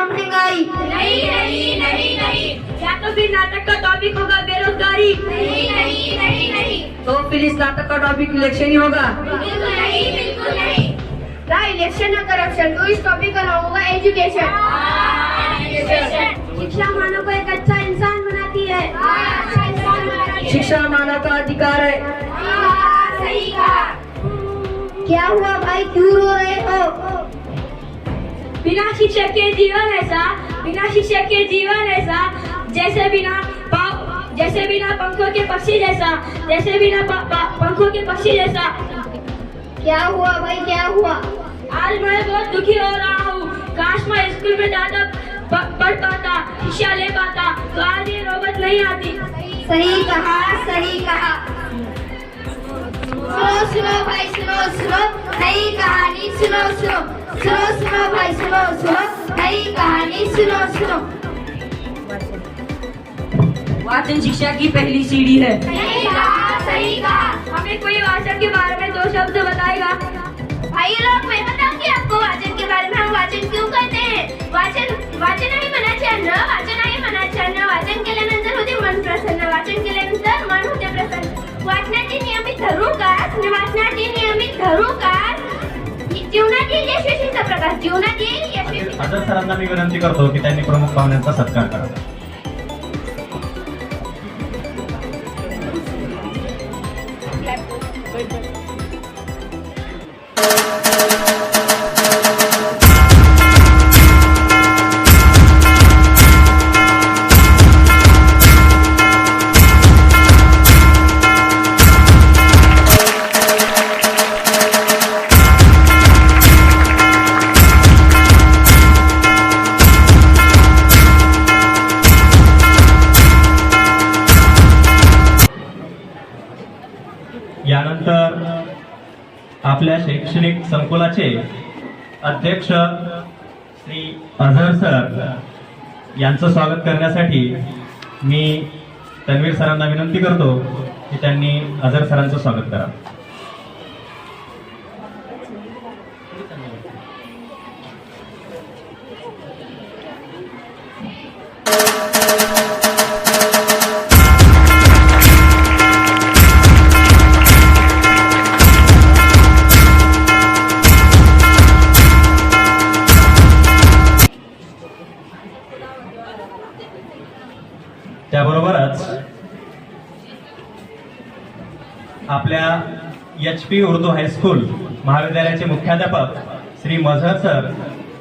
महंगाई। नहीं नहीं नहीं नहीं, या तो फिर नाटक का टॉपिक होगा बेरोजगारी। नहीं नहीं नहीं नहीं, तो फिर इस नाटक का टॉपिक इलेक्शन ही होगा। बिल्कुल नहीं बिल्कुल नहीं। इलेक्शन और करप्शन, तो इस टॉपिक का नाम होगा एजुकेशन। शिक्षा मानव को एक अच्छा इंसान बनाती है। शिक्षा मानव का अधिकार है। सही कहा। क्या हुआ भाई, क्यों रो रहे हो? बिना शिक्षक के जीवन ऐसा, बिना शिक्षक के जीवन ऐसा, जैसे बिना पंखों के पक्षी जैसा, जैसे बिना पंखों के पक्षी जैसा। क्या हुआ भाई, क्या हुआ? आज मैं बहुत दुखी हो रहा हूँ। काश मैं स्कूल में ज्यादा पढ़ पाता, शिक्षा ले पाता, तो आज ये नौबत नहीं आती। सही कहा, सही कहा। सुनो सुनो भाई, सुनो सुनो नई कहानी, सुनो सुनो सुनो सुनो भाई, सुनो सुनो नई कहानी, सुनो सुनो। वाचन शिक्षा की पहली सीढ़ी है। सही कहा, सही कहा। हमें कोई वाचन के बारे में 2 शब्द बताएगा? भाई लोग, मैं बताऊंगी आपको वाचन के बारे में। हम वाचन क्यों करते हैं? वाचन आहे मनाचे वाचन आहे मनाचे अन्न। वाचन केल्यानंतर होते मन प्रसन्न, वाचन केल्यानंतर मन होते प्रसन्न। वाचनाचे नियमित धरूकार जीवनात येईल यशस्वीचा प्रकाश, जीवनात येईल यशस्वी। आदर सरांना मी विनंती करतो की त्यांनी प्रमुख पाहुण्यांचा सत्कार करावा। यानंतर आपल्या शैक्षणिक संकुलाचे अध्यक्ष श्री अझर सर यांचं स्वागत करण्यासाठी मी तन्वीर सरांना विनंती करतो की त्यांनी अझर सरांचं स्वागत करावं। त्याबरोबरच आपल्या HP उर्दू हायस्कूल महाविद्यालयाचे मुख्याध्यापक श्री मझहर सर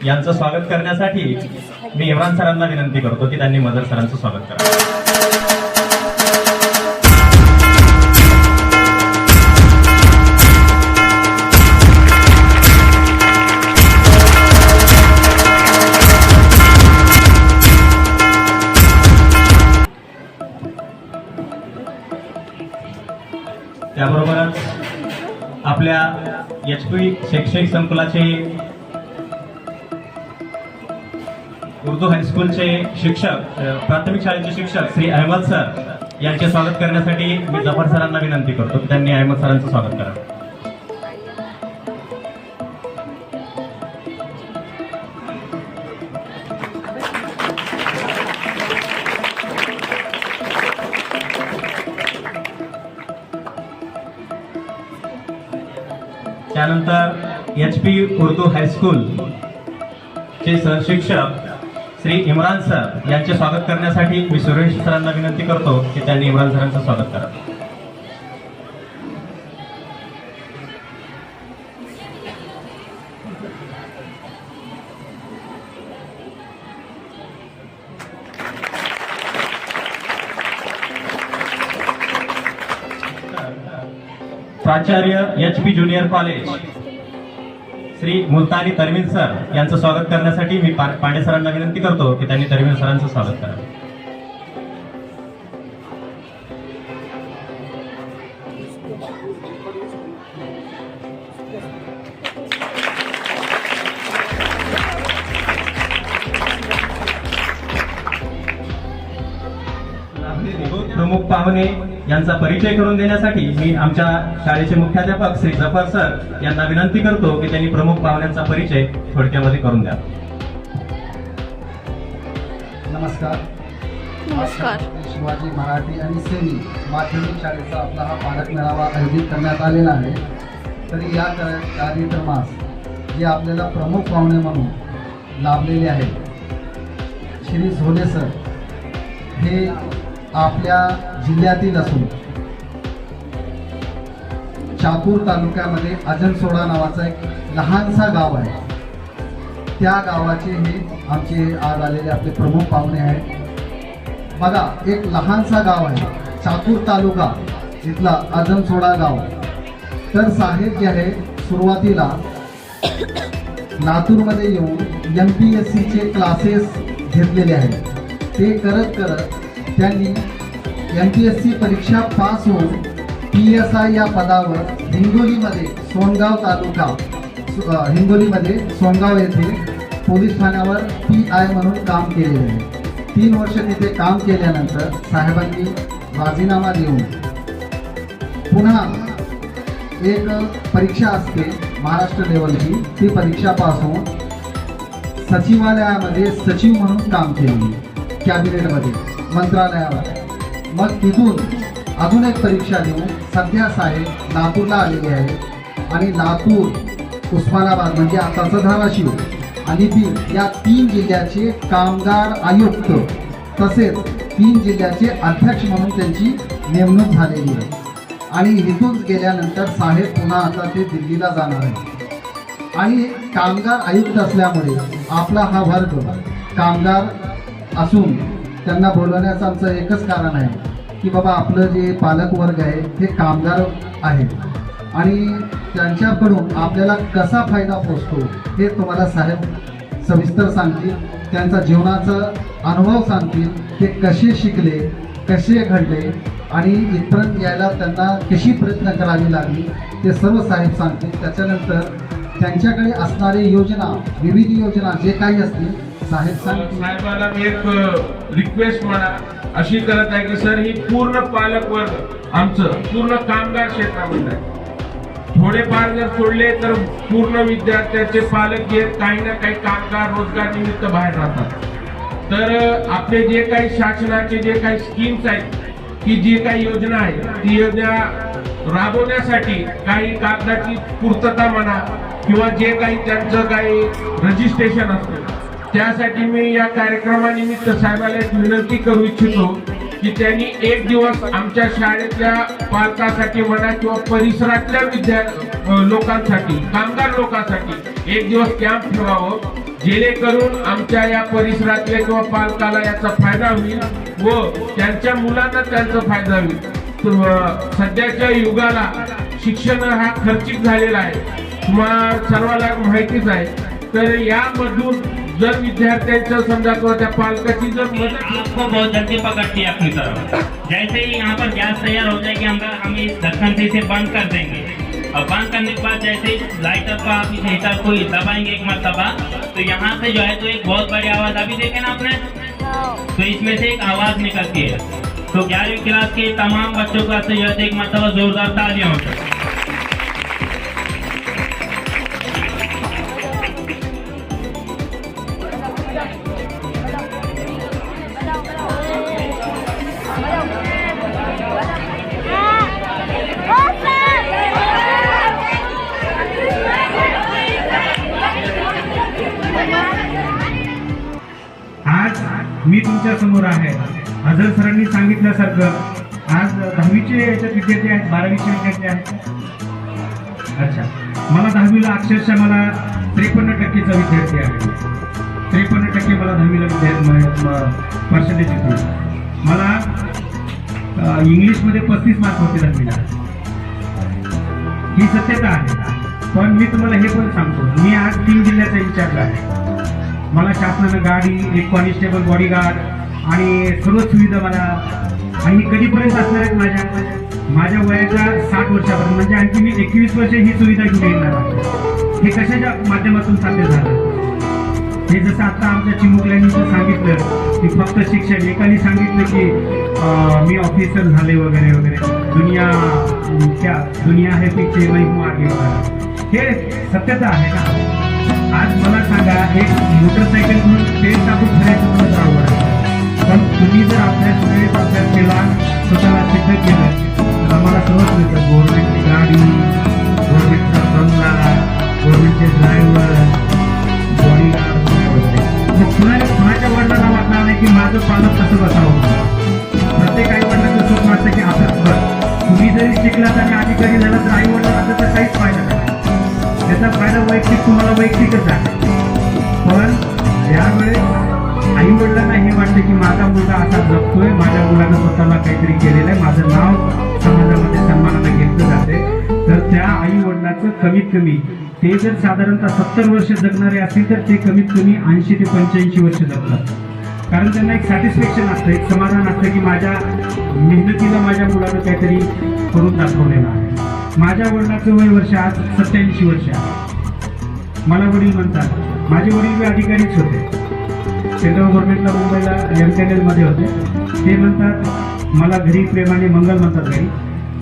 यांचं स्वागत करण्यासाठी मी इम्रान सरांना विनंती करतो की त्यांनी मझहर सरांचं स्वागत करावं। त्याबरोबरच आपल्या HP शैक्षणिक संकुलाचे उर्दू हायस्कूलचे शिक्षक, प्राथमिक शाळेचे शिक्षक श्री अहमद सर यांचे स्वागत करण्यासाठी मी जफर सरांना विनंती करतो की त्यांनी अहमद सरांचं स्वागत करावं. त्यानंतर HP उर्दू हायस्कूल चे सहशिक्षक श्री इम्रान सर यांचे स्वागत करण्यासाठी मी सुरेश सरांना विनंती करतो की त्यांनी इम्रान सरांचं स्वागत करावं. प्राचार्य HP ज्युनियर कॉलेज श्री मुलतानी तरमीन सर यांचं स्वागत करण्यासाठी मी पांडे सरांना विनंती करतो की त्यांनी तरमीन सरांचं स्वागत करावं. प्रमुख पाहुणे यांचा परिचय करून देण्यासाठी मी आमच्या शाळेचे मुख्याध्यापक श्री जफर सर यांना विनंती करतो की त्यांनी प्रमुख पाहुण्यांचा परिचय थोडक्यामध्ये करून द्या. नमस्कार. शिवाजी मराठी आणि सेमी माध्यमिक शाळेचा आपला हा पालक मेळावा आयोजित करण्यात आलेला आहे. तरी या कार्यक्रमास जे आपल्याला प्रमुख पाहुणे म्हणून लाभलेले आहेत श्री झोले सर, हे आपल्या जिल्ह्यातील असून चाकूर तालुक्यामध्ये अजनसोडा नावाचा एक लहानसा गाव आहे. त्या गावाचे हे आमचे आज आलेले आपले प्रमुख पाहुणे आहेत. बघा, एक लहानसा गाव आहे चाकूर तालुका इथला अजनसोडा गाव. तर साहेब जे आहे सुरुवातीला लातूरमध्ये येऊन MPSCचे क्लासेस घेतलेले आहेत. ते करत करत त्यांनी MPSC परीक्षा पास होऊन PSI या पदावर हिंगोलीमध्ये सोनगाव तालुका हिंगोलीमध्ये सोनगाव येथे पोलीस ठाण्यावर PI म्हणून काम केलेले आहे. 3 वर्ष तिथे काम केल्यानंतर साहेबांनी राजीनामा देऊन पुन्हा एक परीक्षा असते महाराष्ट्र लेवलची, ती परीक्षा पास होऊन सचिवालयामध्ये सचिव म्हणून काम केले, कॅबिनेटमध्ये मंत्रालयावर. मग तिथून अजून एक परीक्षा देऊन सध्या साहेब लातूरला आलेले आहेत आणि लातूर, उस्मानाबाद म्हणजे आताचं धाराशिव आणि बीड या 3 जिल्ह्याचे कामगार आयुक्त तसेच 3 जिल्ह्याचे अध्यक्ष म्हणून त्यांची नेमणूक झालेली आहे. आणि इथून गेल्यानंतर साहेब पुन्हा आता ते दिल्लीला जाणार आहे. आणि कामगार आयुक्त असल्यामुळे आपला हा वर्ग कामगार असून त्यांना बोलवण्याचं आमचं एकच कारण आहे की बाबा आपलं जे पालक वर्ग आहे ते कामगार आहेत आणि त्यांच्याकडून आपल्याला कसा फायदा पोचतो हे तुम्हाला साहेब सविस्तर सांगतील. त्यांचा जीवनाचा अनुभव सांगतील, ते कसे शिकले, कसे घडले आणि इथपर्यंत यायला त्यांना कशी प्रयत्न करावी लागली ते सर्व साहेब सांगतील. त्याच्यानंतर त्यांच्याकडे असणारी योजना, विविध योजना जे काही असतील साहेब सांगतील. साहेबाला मी एक रिक्वेस्ट म्हणा अशी करत आहे की सर, ही पूर्ण पालक वर्ग आमचं पूर्ण कामगार क्षेत्रामध्ये आहे. थोडेफार जर सोडले तर पूर्ण विद्यार्थ्याचे पालक हे काही ना काही कामगार रोजगार निमित्त बाहेर राहतात. तर आपले जे काही शासनाचे जे काही स्कीम्स आहेत की जी काही योजना आहे ती योजना राबवण्यासाठी काही कागदाची पूर्तता म्हणा किंवा जे काही त्यांचं काही रजिस्ट्रेशन असतं त्यासाठी मी या कार्यक्रमानिमित्त साहेबाला एक विनंती करू इच्छितो की त्यांनी एक दिवस आमच्या शाळेतल्या पालकासाठी म्हणा किंवा परिसरातल्या लोकांसाठी, कामगार लोकांसाठी एक दिवस कॅम्प ठेवावं, जेणेकरून आमच्या या परिसरातल्या किंवा पालकाला याचा फायदा होईल व त्यांच्या मुलांना त्यांचा फायदा होईल. सध्याच्या युगाला शिक्षण हा खर्चिक झालेला आहे, तुम्हाला सर्वांना माहितीच आहे. तर यामधून जर विद्यार्थ्यांचं समजा किंवा त्या पालकाची जर मदत आपको बहुत जल्दी पकड़ती है अपनी तरफ. जैसे ही यहाँ पर गैस तैयार हो जाएगी हम इस ढक्कन से इसे बंद कर देंगे और बंद करने के बाद जैसे लाइटर का आप इस हीटर को दबाएंगे एक मरतबा तो यहाँ से जो है तो एक बहुत बड़ी आवाज अभी देखे ना आपने, तो इसमें से एक आवाज निकलती है. तो 11वीं क्लास के तमाम बच्चों का सही एक मरतबा जोरदार तालियां हो। आज मी तुमच्या समोर आहे. अझर सरांनी सांगितल्यासारखं आज 10वीचे याच्यात विद्यार्थी आहेत, 12वीचे विद्यार्थी आहेत. अच्छा, मला 10वीला अक्षरशः मला 53% विद्यार्थी आहे. 53% मला 10वीला पर्सेंटेज होते. मला इंग्लिशमध्ये 35 मार्क होते 10वीला. ही सत्यता आहे. पण मी तुम्हाला हे पण सांगतो, मी आज 3 जिल्ह्याचा इंचार्ज आहे. मला शासनानं गाडी, एक कॉन्स्टेबल, बॉडीगार्ड आणि सर्व सुविधा मला, आणि ही कधीपर्यंत असणार आहेत माझ्या वयाच्या 60 वर्षापर्यंत, म्हणजे आणखी मी 21 वर्ष ही सुविधा घेऊन येणार आहे. हे कशाच्या माध्यमातून साध्य झालं? हे जसं आता आमच्या चिमुकल्यांनी सांगितलं की फक्त शिक्षण, एकाने सांगितलं की मी ऑफिसर झाले वगैरे वगैरे, दुनिया है पीछे वही हूँ आगे बढ़ा. हे सत्यता आहे ना. आज मला सांगा, एक मोटरसायकल म्हणून तेल टाकून फिरायचं तुला तर आवड आहे, पण तुम्ही जर वेळेत अभ्यास केला, स्वतःला सिद्ध केलं, तर आम्हाला सर्वच मिळतं. गव्हर्नमेंटची गाडी, गव्हर्नमेंटचा बंगला, गव्हर्नमेंटचे ड्रायव्हर, बॉडीगार्ड वगैरे. मग कुणाच्या वडिलांना वाटणार नाही की माझं पालक कसं बसावं. प्रत्येक आई वडिलांचं स्वप्न असतं की आपलं तुम्ही जरी शिकलात आणि अधिकारी झाला तर आई वडिलांना त्याचा काहीच फायदा नाही. त्याचा फायदा वैयक्तिक तुम्हाला वैयक्तिकच आहे. पण ज्यावेळेस आई वडिलांना हे वाटतं की माझा मुलगा असा जगतोय, माझ्या मुलानं स्वतःला काहीतरी केलेलं आहे, माझं नाव समाजामध्ये सन्मानानं घेतलं जाते, तर त्या आई वडिलांचं कमीत कमी ते जर साधारणतः 70 वर्ष जगणारे असतील तर ते कमीत कमी 80 ते 85 वर्ष जगतात. कारण त्यांना एक सॅटिस्फॅक्शन असतं, एक समाधान असतं की माझ्या मेहनतीला माझ्या मुलानं काहीतरी करून दाखवलेलं आहे. माझ्या वडिलांचं वय वर्ष आज 87 वर्ष आहे. मला वडील म्हणतात, माझे वडील बी अधिकारीच होते, सेंट्रल गव्हर्नमेंटला मुंबईला MTNL मध्ये होते. ते म्हणतात मला घरी प्रेमाने मंगल म्हणतात. घरी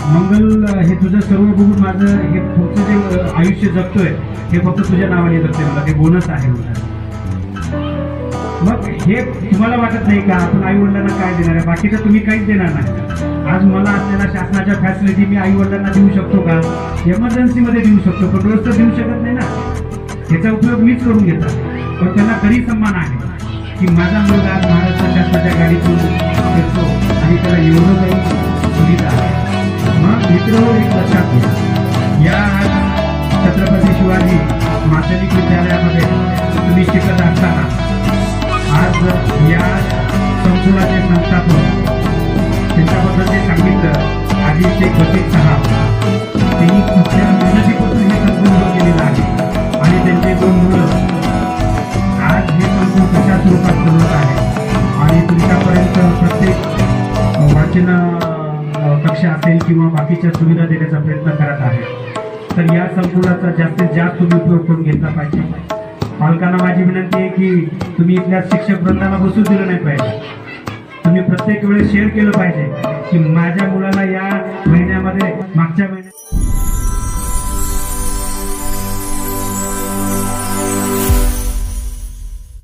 मंगल, हे तुझं सर्व बघून माझं हे पुढचं जे आयुष्य जगतोय हे फक्त तुझ्या नावाने जगतोय, मला ते बोनस आहे म्हणतात. मग हे तुम्हाला वाटत नाही का आपण आई वडिलांना काय देणार आहे? बाकीचं तुम्ही काहीच देणार नाही. आज मला असलेल्या शासनाच्या फॅसिलिटी मी आई वडिलांना देऊ शकतो का? एमर्जन्सीमध्ये देऊ शकतो, पण रोज तर देऊ शकत नाही ना. याचा उपयोग मीच करून घेतो. पण त्यांना तरी सन्मान आहे की माझा मुलगा आज महाराष्ट्र शासनाच्या गाडीतून फिरतो आणि त्याला एवढं काही सुविधा आहे. मग मित्र एक लक्षात घ्या, या छत्रपती शिवाजी माध्यमिक विद्यालयामध्ये तुम्ही शिकत असताना आज या संकुलाचे संस्थापक, त्यांच्याबद्दल जे सांगितलं अजित शेख वसीम साहेब, त्यांनी कुठल्या मेहनतीपासून हे संकुल उभं केलेलं आहे आणि त्यांचे 2 मुलं आज हे संकुल कशा स्वरूपात चालवत आहे आणि तुमच्यापर्यंत प्रत्येक वाचन कक्षा असेल किंवा बाकीच्या सुविधा देण्याचा प्रयत्न करत आहे. तर या संकुलाचा जास्तीत जास्त तुम्ही उपयोग करून घेतला पाहिजे. पालकांना माझी विनंती आहे की तुम्ही इथल्या शिक्षक वृंदाला बसू दिलं नाही पाहिजे. तुम्ही प्रत्येक वेळेस शेअर केलं पाहिजे की माझ्या मुलाला या महिन्यामध्ये, मागच्या महिन्यात